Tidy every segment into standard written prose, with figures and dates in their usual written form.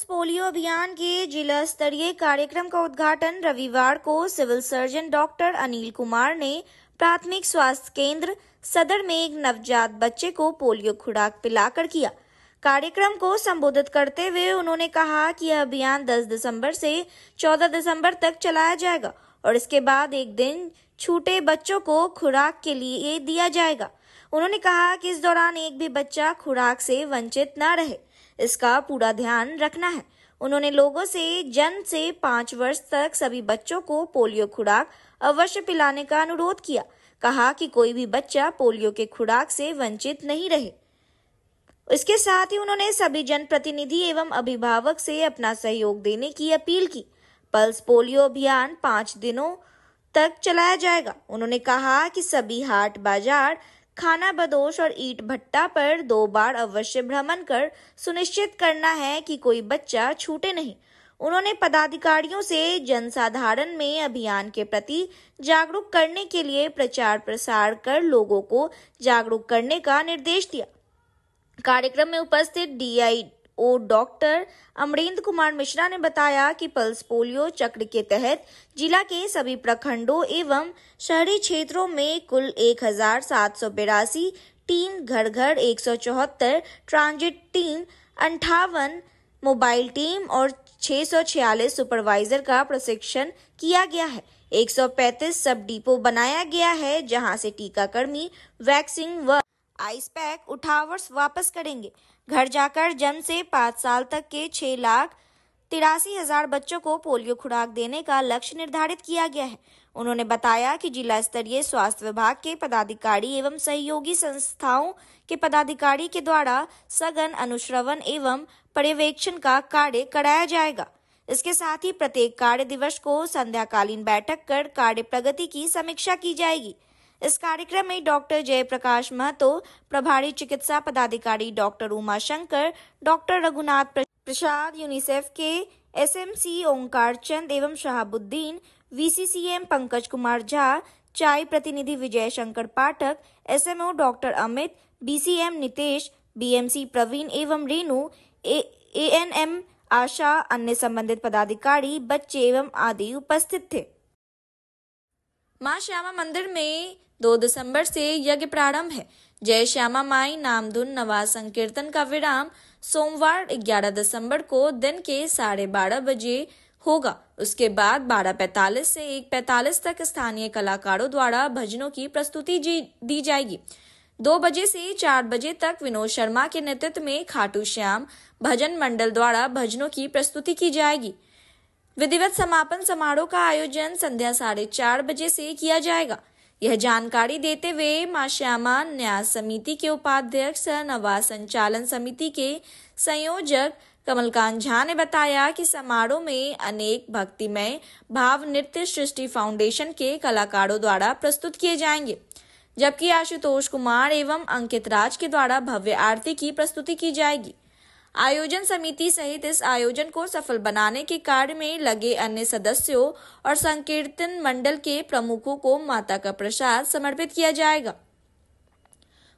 Pulse polio अभियान के जिला स्तरीय कार्यक्रम का उद्घाटन रविवार को civil surgeon doctor Anil Kumar ने प्राथमिक स्वास्थ्य केंद्र सदर में एक नवजात बच्चे को पोलियो खुराक पिलाकर किया। कार्यक्रम को संबोधित करते हुए उन्होंने कहा कि यह अभियान 10 दिसंबर से 14 दिसंबर तक चलाया जाएगा और इसके बाद एक दिन छूटे बच्चों को खुराक के लिए दिया जाएगा। उन्होंने कहा कि इस दौरान एक भी बच्चा खुराक से वंचित न रहे, इसका पूरा ध्यान रखना है। उन्होंने लोगों से जन्म से 5 वर्ष तक सभी बच्चों को पोलियो खुराक अवश्य पिलाने का अनुरोध किया। कहा कि कोई भी बच्चा पोलियो के खुराक से वंचित नहीं रहे। इसके साथ ही उन्होंने सभी जनप्रतिनिधि एवं अभिभावक से अपना सहयोग देने की अपील की। पल्स पोलियो अभियान 5 दिनों तक चलाया जाएगा। उन्होंने कहा कि सभी हाट बाजार, खाना बदोश और ईंट भट्टा पर 2 बार अवश्य भ्रमण कर सुनिश्चित करना है कि कोई बच्चा छूटे नहीं। उन्होंने पदाधिकारियों से जनसाधारण में अभियान के प्रति जागरूक करने के लिए प्रचार प्रसार कर लोगों को जागरूक करने का निर्देश दिया। कार्यक्रम में उपस्थित DIO डॉक्टर अमरेंद्र कुमार मिश्रा ने बताया कि पल्स पोलियो चक्र के तहत जिला के सभी प्रखंडों एवं शहरी क्षेत्रों में कुल 1782 टीम, घर घर 174 ट्रांजिट टीम, 58 मोबाइल टीम और 646 सुपरवाइजर का प्रशिक्षण किया गया है। 135 सब डिपो बनाया गया है जहां से टीकाकर्मी वैक्सीन व आइस पैक उठावर्स वापस करेंगे। घर जाकर जन्म से 5 साल तक के 6,83,000 बच्चों को पोलियो खुराक देने का लक्ष्य निर्धारित किया गया है। उन्होंने बताया कि जिला स्तरीय स्वास्थ्य विभाग के पदाधिकारी एवं सहयोगी संस्थाओं के पदाधिकारी के द्वारा सघन अनुश्रवण एवं पर्यवेक्षण का कार्य कराया जाएगा। इसके साथ ही प्रत्येक कार्य दिवस को संध्याकालीन बैठक कर कार्य प्रगति की समीक्षा की जाएगी। इस कार्यक्रम में डॉक्टर जयप्रकाश महतो, प्रभारी चिकित्सा पदाधिकारी doctor Uma Shankar, doctor Raghunath Prasad, UNICEF के SMC ओंकार चंद एवं शहाबुद्दीन, VCCM पंकज कुमार झा, चाय प्रतिनिधि Vijay Shankar Pathak, SMO doctor Amit, BCM Nitesh, BMC Praveen एवं रेणु, ANM आशा, अन्य संबंधित पदाधिकारी, बच्चे एवं आदि उपस्थित थे। मां श्यामा मंदिर में 2 दिसंबर से यज्ञ प्रारंभ है। जय श्यामा माई नामधुन नवा संकीर्तन का विराम सोमवार 11 दिसंबर को दिन के 12:30 बजे होगा। उसके बाद 12:45 से 1:45 तक स्थानीय कलाकारों द्वारा भजनों की प्रस्तुति दी जाएगी। 2 बजे से 4 बजे तक विनोद शर्मा के नेतृत्व में खाटू श्याम भजन मंडल द्वारा भजनों की प्रस्तुति की जाएगी। विधिवत समापन समारोह का आयोजन संध्या 4:30 बजे से किया जाएगा। यह जानकारी देते हुए मां श्यामा न्यास समिति के उपाध्यक्ष नवा संचालन समिति के संयोजक कमलकांत झा ने बताया कि समारोह में अनेक भक्तिमय भाव नृत्य सृष्टि फाउंडेशन के कलाकारों द्वारा प्रस्तुत किए जाएंगे, जबकि आशुतोष कुमार एवं अंकित राज के द्वारा भव्य आरती की प्रस्तुति की जाएगी। आयोजन समिति सहित इस आयोजन को सफल बनाने के कार्य में लगे अन्य सदस्यों और संकीर्तन मंडल के प्रमुखों को माता का प्रसाद समर्पित किया जाएगा।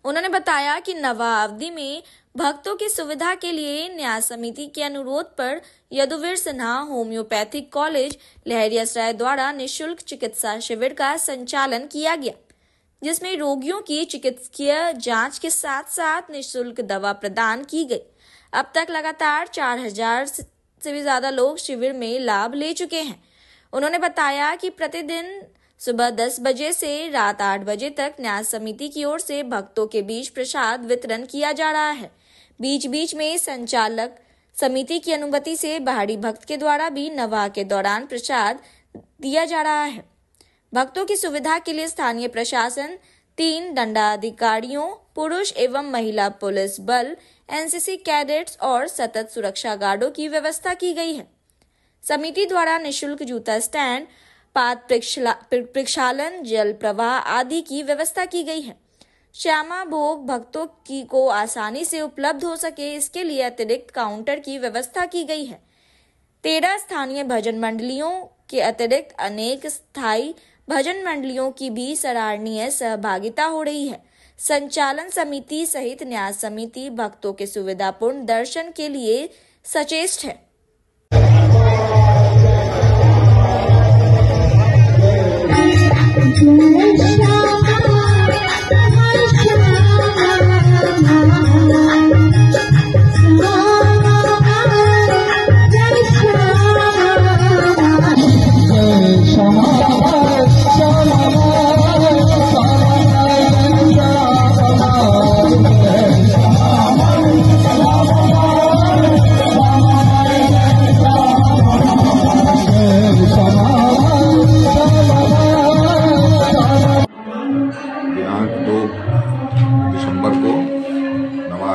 उन्होंने बताया कि नवा अवधि में भक्तों की सुविधा के लिए न्यास समिति के अनुरोध पर यदुवीर सिन्हा होम्योपैथिक कॉलेज लहरियासराय द्वारा निःशुल्क चिकित्सा शिविर का संचालन किया गया, जिसमें रोगियों की चिकित्सकीय जांच के साथ साथ निःशुल्क दवा प्रदान की गई। अब तक लगातार 4,000 से भी ज्यादा लोग शिविर में लाभ ले चुके हैं। उन्होंने बताया कि प्रतिदिन सुबह 10 बजे से रात 8 बजे तक न्यास समिति की ओर से भक्तों के बीच प्रसाद वितरण किया जा रहा है। बीच बीच में संचालक समिति की अनुमति से बाहरी भक्त के द्वारा भी नवाह के दौरान प्रसाद दिया जा रहा है। भक्तों की सुविधा के लिए स्थानीय प्रशासन 3 दंडाधिकारियों, पुरुष एवं महिला पुलिस बल, NCC कैडेट्स और सतत सुरक्षा गार्डों की व्यवस्था की गई है। समिति द्वारा निःशुल्क जूता स्टैंड, पाद प्रक्षालन, जल प्रवाह आदि की व्यवस्था की गई है। श्यामा भोग भक्तों को आसानी से उपलब्ध हो सके, इसके लिए अतिरिक्त काउंटर की व्यवस्था की गई है। 13 स्थानीय भजन मंडलियों के अतिरिक्त अनेक स्थायी भजन मंडलियों की भी सराहनीय सहभागिता हो रही है। संचालन समिति सहित न्यास समिति भक्तों के सुविधापूर्ण दर्शन के लिए सचेष्ट है।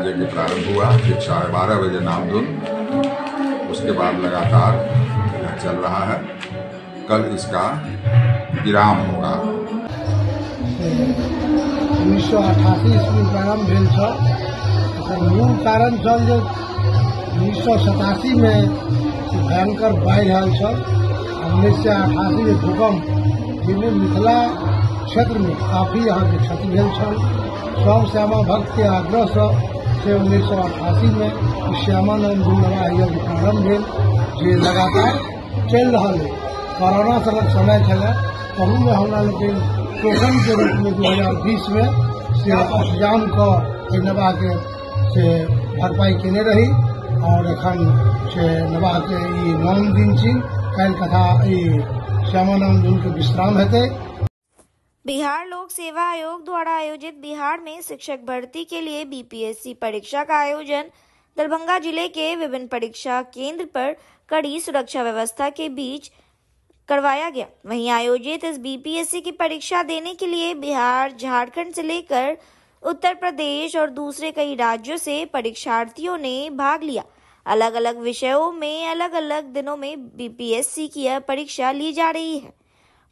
यज्ञ प्रारंभ हुआ। फिर 12:30 बजे नामधुन, उसके बाद लगातार चल रहा है। कल इसका विराम होगा। 1988 ईस्वी प्रारंभ भेल छल। मूल कारण छल जे 1987 में भयंकर बाढ़ि आयल छल। 1988 में भूकंप, जिनमें मिथिला क्षेत्र में काफी यहाँ के क्षति भेल छल। स्वामी श्यामा भक्त के आग्रह से 1988 में श्यामानंद नवा यज्ञ प्रारंभ भेल, जे लगातार चल रहा है। कोरोना सनक समय चला, कहूँ में हमरा लेकिन टोकन के रूप में 2020 में से अष्टजाम के नवा के से भरपाई केने रही। और एखन से नवा के ई 9 दिन छी। कल कथा श्यामानंद के विश्राम हेतै। बिहार लोक सेवा आयोग द्वारा आयोजित बिहार में शिक्षक भर्ती के लिए बीपीएससी परीक्षा का आयोजन दरभंगा जिले के विभिन्न परीक्षा केंद्र पर कड़ी सुरक्षा व्यवस्था के बीच करवाया गया। वहीं आयोजित इस बीपीएससी की परीक्षा देने के लिए बिहार, झारखंड से लेकर उत्तर प्रदेश और दूसरे कई राज्यों से परीक्षार्थियों ने भाग लिया। अलग अलग विषयों में अलग अलग दिनों में बीपीएससी की यह परीक्षा ली जा रही है।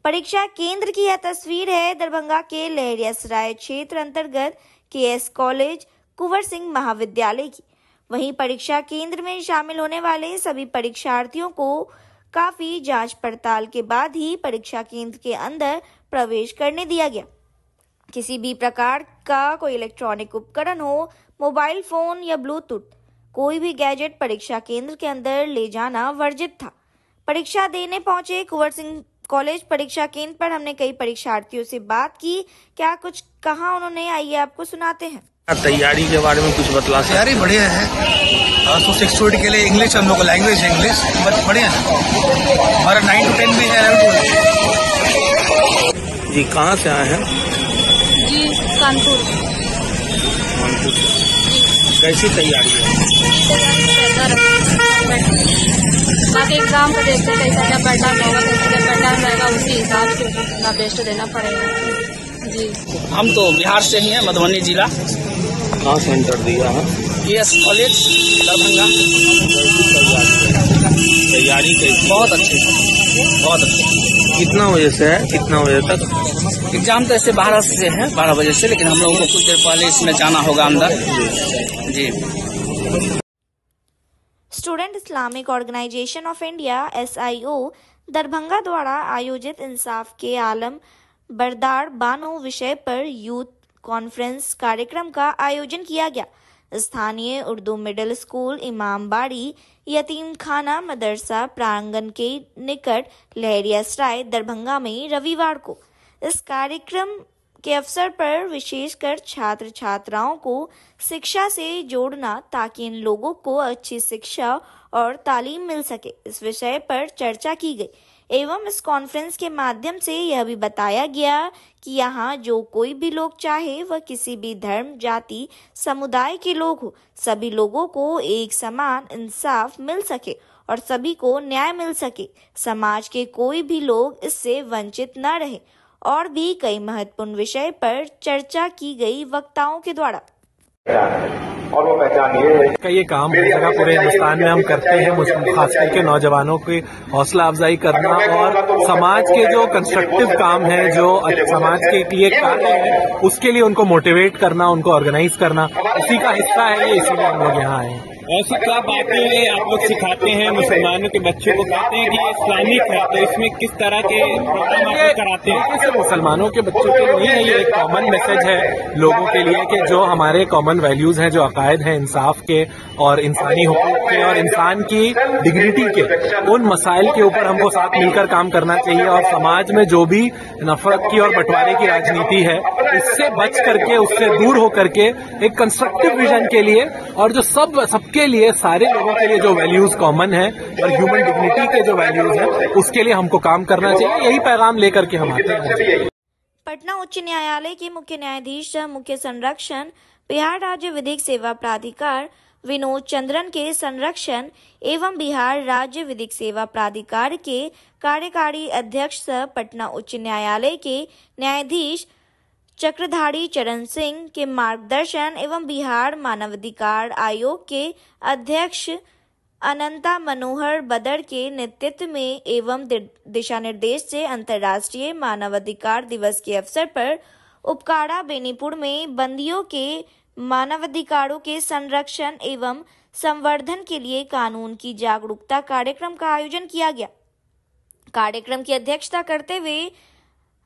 परीक्षा केंद्र की यह तस्वीर है दरभंगा के लहरियासराय क्षेत्र अंतर्गत केएस कॉलेज कुंवर सिंह महाविद्यालय की। वहीं परीक्षा केंद्र में शामिल होने वाले सभी परीक्षार्थियों को काफी जांच पड़ताल के बाद ही परीक्षा केंद्र के अंदर प्रवेश करने दिया गया। किसी भी प्रकार का कोई इलेक्ट्रॉनिक उपकरण हो, मोबाइल फोन या ब्लूटूथ, कोई भी गैजेट परीक्षा केंद्र के अंदर ले जाना वर्जित था। परीक्षा देने पहुंचे कुंवर सिंह कॉलेज परीक्षा केंद्र पर हमने कई परीक्षार्थियों से बात की। क्या कुछ कहा उन्होंने, आइए आपको सुनाते हैं। तैयारी के बारे में कुछ बतला सकते? तैयारी बढ़िया है। तो 6 स्टूडेंट के लिए इंग्लिश, हम लोग को लैंग्वेज है इंग्लिश, बढ़िया है। हमारा 9 to 10 भी है। जी कहाँ से आए हैं? जी कानपुर। कैसी तैयारी है? बाकी एग्जाम का देखते हैं कैसा क्या पैटर्न होगा, कैसा क्या पैटर्न रहेगा, उसी हिसाब से अपना बेस्ट देना पड़ेगा। जी हम तो बिहार से ही हैं, मधुबनी जिला। कहाँ सेंटर दिया है? KS college Darbhanga. तैयारी कैसी? बहुत अच्छी, बहुत अच्छी। कितना बजे से है, कितना बजे तक? एग्जाम तो ऐसे 12 से है, 12 बजे से, लेकिन हम लोगों को कुछ देर पहले इसमें जाना होगा अंदर। जी। Student Islamic Organisation of India SIO Darbhanga द्वारा आयोजित इंसाफ के आलम बरदार बानो विषय पर यूथ कॉन्फ्रेंस कार्यक्रम का आयोजन किया गया। स्थानीय उर्दू मिडिल स्कूल इमामबाड़ी यतीम खाना मदरसा प्रांगण के निकट लहरियासराय दरभंगा में रविवार को इस कार्यक्रम के अवसर पर विशेषकर छात्र छात्राओं को शिक्षा से जोड़ना ताकि इन लोगों को अच्छी शिक्षा और तालीम मिल सके, इस विषय पर चर्चा की गई। एवं इस कॉन्फ्रेंस के माध्यम से यह भी बताया गया कि यहाँ जो कोई भी लोग चाहे वह किसी भी धर्म, जाति, समुदाय के लोग हो, सभी लोगों को एक समान इंसाफ मिल सके और सभी को न्याय मिल सके, समाज के कोई भी लोग इससे वंचित न रहे। और भी कई महत्वपूर्ण विषय पर चर्चा की गई वक्ताओं के द्वारा। और वो पहचान ये है का ये काम हर जगह पूरे हिंदुस्तान में हम करते हैं, खास करके नौजवानों की हौसला अफजाई करना और समाज के जो कंस्ट्रक्टिव काम है, जो समाज के लिए कार्य है, उसके लिए उनको मोटिवेट करना, उनको ऑर्गेनाइज करना, उसी का हिस्सा है ये, इसीलिए हम लोग यहाँ आए हैं। ऐसी क्या बातें आप लोग सिखाते हैं मुसलमानों के बच्चों को? कहते हैं कि ये इस्लामिक है, तो इसमें किस तरह के प्रोग्राम आप लोग कराते हैं? सिर्फ मुसलमानों के बच्चों के लिए है, ये एक कॉमन मैसेज है लोगों के लिए कि जो हमारे कॉमन वैल्यूज हैं, जो अकायद हैं इंसाफ के और इंसानी हुकूक के और इंसान की डिग्निटी के, उन मसाइल के ऊपर हमको साथ मिलकर काम करना चाहिए। और समाज में जो भी नफरत की और बंटवारे की राजनीति है, उससे बच करके, उससे दूर होकर के एक कंस्ट्रक्टिव विजन के लिए, और जो सबके लिए, सारे लोगों के लिए जो वैल्यूज कॉमन है और ह्यूमन डिग्निटी के जो वैल्यूज हैं, उसके लिए हमको काम करना चाहिए। यही पैगाम लेकर के हम आते हैं। पटना उच्च न्यायालय के मुख्य न्यायाधीश सह मुख्य संरक्षण बिहार राज्य विधिक सेवा प्राधिकार विनोद चंद्रन के संरक्षण एवं बिहार राज्य विधिक सेवा प्राधिकार के कार्यकारी अध्यक्ष सह पटना उच्च न्यायालय के न्यायाधीश चक्रधारी चरण सिंह के मार्गदर्शन एवं बिहार मानवाधिकार आयोग के अध्यक्ष अनंता मनोहर बदर के नेतृत्व में एवं दिशा निर्देश से अंतर्राष्ट्रीय मानवाधिकार दिवस के अवसर पर उपकाड़ा बेनीपुर में बंदियों के मानवाधिकारों के संरक्षण एवं संवर्धन के लिए कानून की जागरूकता कार्यक्रम का आयोजन किया गया। कार्यक्रम की अध्यक्षता करते हुए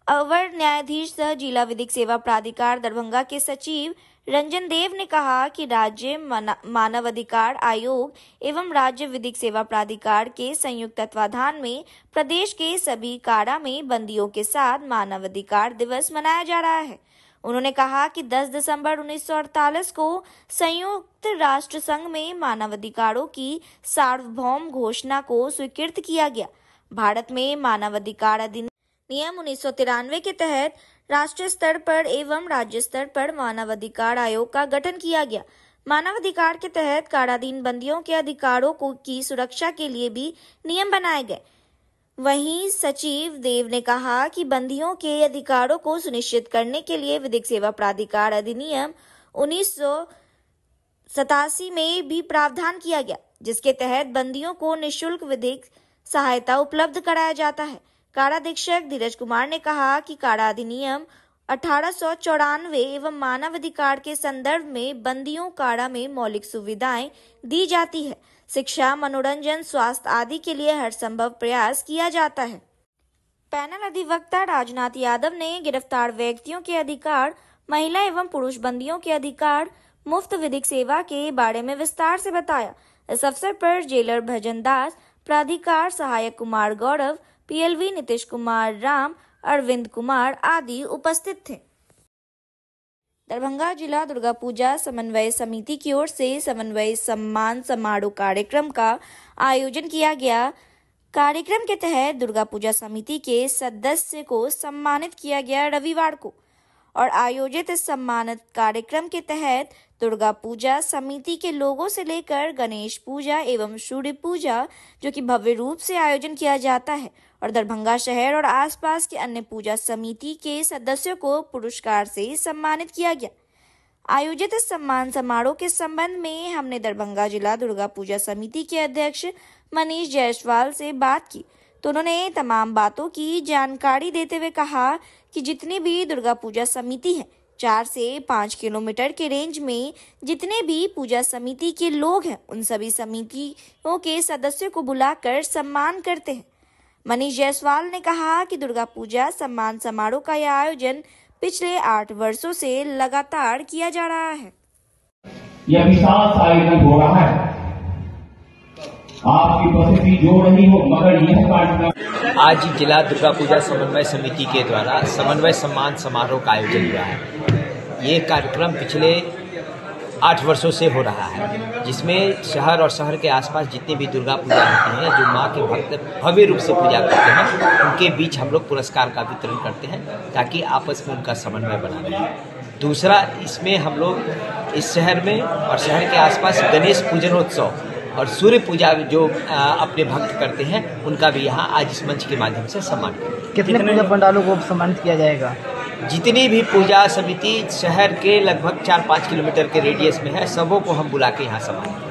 अवर न्यायाधीश सह जिला विधिक सेवा प्राधिकार दरभंगा के सचिव रंजन देव ने कहा कि राज्य मानवाधिकार आयोग एवं राज्य विधिक सेवा प्राधिकार के संयुक्त तत्वाधान में प्रदेश के सभी कारा में बंदियों के साथ मानवाधिकार दिवस मनाया जा रहा है। उन्होंने कहा कि 10 दिसंबर 1948 को संयुक्त राष्ट्र संघ में मानवाधिकारों की सार्वभौम घोषणा को स्वीकृत किया गया। भारत में मानवाधिकार अधिनियम 1993 के तहत राष्ट्रीय स्तर पर एवं राज्य स्तर पर मानवाधिकार आयोग का गठन किया गया। मानवाधिकार के तहत काराधीन बंदियों के अधिकारों की सुरक्षा के लिए भी नियम बनाए गए। वहीं सचिव देव ने कहा कि बंदियों के अधिकारों को सुनिश्चित करने के लिए विधिक सेवा प्राधिकार अधिनियम 1987 में भी प्रावधान किया गया, जिसके तहत बंदियों को निःशुल्क विधिक सहायता उपलब्ध कराया जाता है। कारा अधीक्षक धीरज कुमार ने कहा कि कारा अधिनियम 1894 एवं मानवाधिकार के संदर्भ में बंदियों कारा में मौलिक सुविधाएं दी जाती है। शिक्षा, मनोरंजन, स्वास्थ्य आदि के लिए हर संभव प्रयास किया जाता है। पैनल अधिवक्ता राजनाथ यादव ने गिरफ्तार व्यक्तियों के अधिकार, महिला एवं पुरुष बंदियों के अधिकार, मुफ्त विधिक सेवा के बारे में विस्तार से बताया। इस अवसर पर जेलर भजन दास, प्राधिकार सहायक कुमार गौरव, पीएलवी नीतीश कुमार राम, अरविंद कुमार आदि उपस्थित थे। दरभंगा जिला दुर्गा पूजा समन्वय समिति की ओर से समन्वय सम्मान समारोह कार्यक्रम का आयोजन किया गया। कार्यक्रम के तहत दुर्गा पूजा समिति के सदस्य को सम्मानित किया गया रविवार को, और आयोजित इस सम्मानित कार्यक्रम के तहत दुर्गा पूजा समिति के लोगों से लेकर गणेश पूजा एवं सूर्य पूजा, जो कि भव्य रूप से आयोजन किया जाता है, और दरभंगा शहर और आसपास के अन्य पूजा समिति के सदस्यों को पुरस्कार से सम्मानित किया गया। आयोजित इस सम्मान समारोह के संबंध में हमने दरभंगा जिला दुर्गा पूजा समिति के अध्यक्ष मनीष जायसवाल से बात की, तो उन्होंने तमाम बातों की जानकारी देते हुए कहा कि जितनी भी दुर्गा पूजा समिति है, 4 से 5 किलोमीटर के रेंज में जितने भी पूजा समिति के लोग हैं, उन सभी समितियों के सदस्यों को बुलाकर सम्मान करते हैं। मनीष जायसवाल ने कहा कि दुर्गा पूजा सम्मान समारोह का यह आयोजन पिछले 8 वर्षों से लगातार किया जा रहा है। यह विशाल आयोजन हो रहा है, आपकी उपस्थिति जो नहीं हो, मगर यह कार्यक्रम आज जिला दुर्गा पूजा समन्वय समिति के द्वारा समन्वय सम्मान समारोह का आयोजन हुआ है। ये कार्यक्रम पिछले 8 वर्षों से हो रहा है, जिसमें शहर और शहर के आसपास जितने भी दुर्गा पूजा होती हैं, जो माँ के भक्त भव्य रूप से पूजा करते हैं, उनके बीच हम लोग पुरस्कार का वितरण करते हैं ताकि आपस में उनका समन्वय बना रहे। दूसरा, इसमें हम लोग इस शहर में और शहर के आसपास गणेश पूजनोत्सव और सूर्य पूजा जो अपने भक्त करते हैं, उनका भी यहाँ आज इस मंच के माध्यम से सम्मान करेंगे। कितने पूजा पंडालों को सम्मानित किया जाएगा? जितनी भी पूजा समिति शहर के लगभग 4-5 किलोमीटर के रेडियस में है, सबों को हम बुला के यहाँ सम्मानित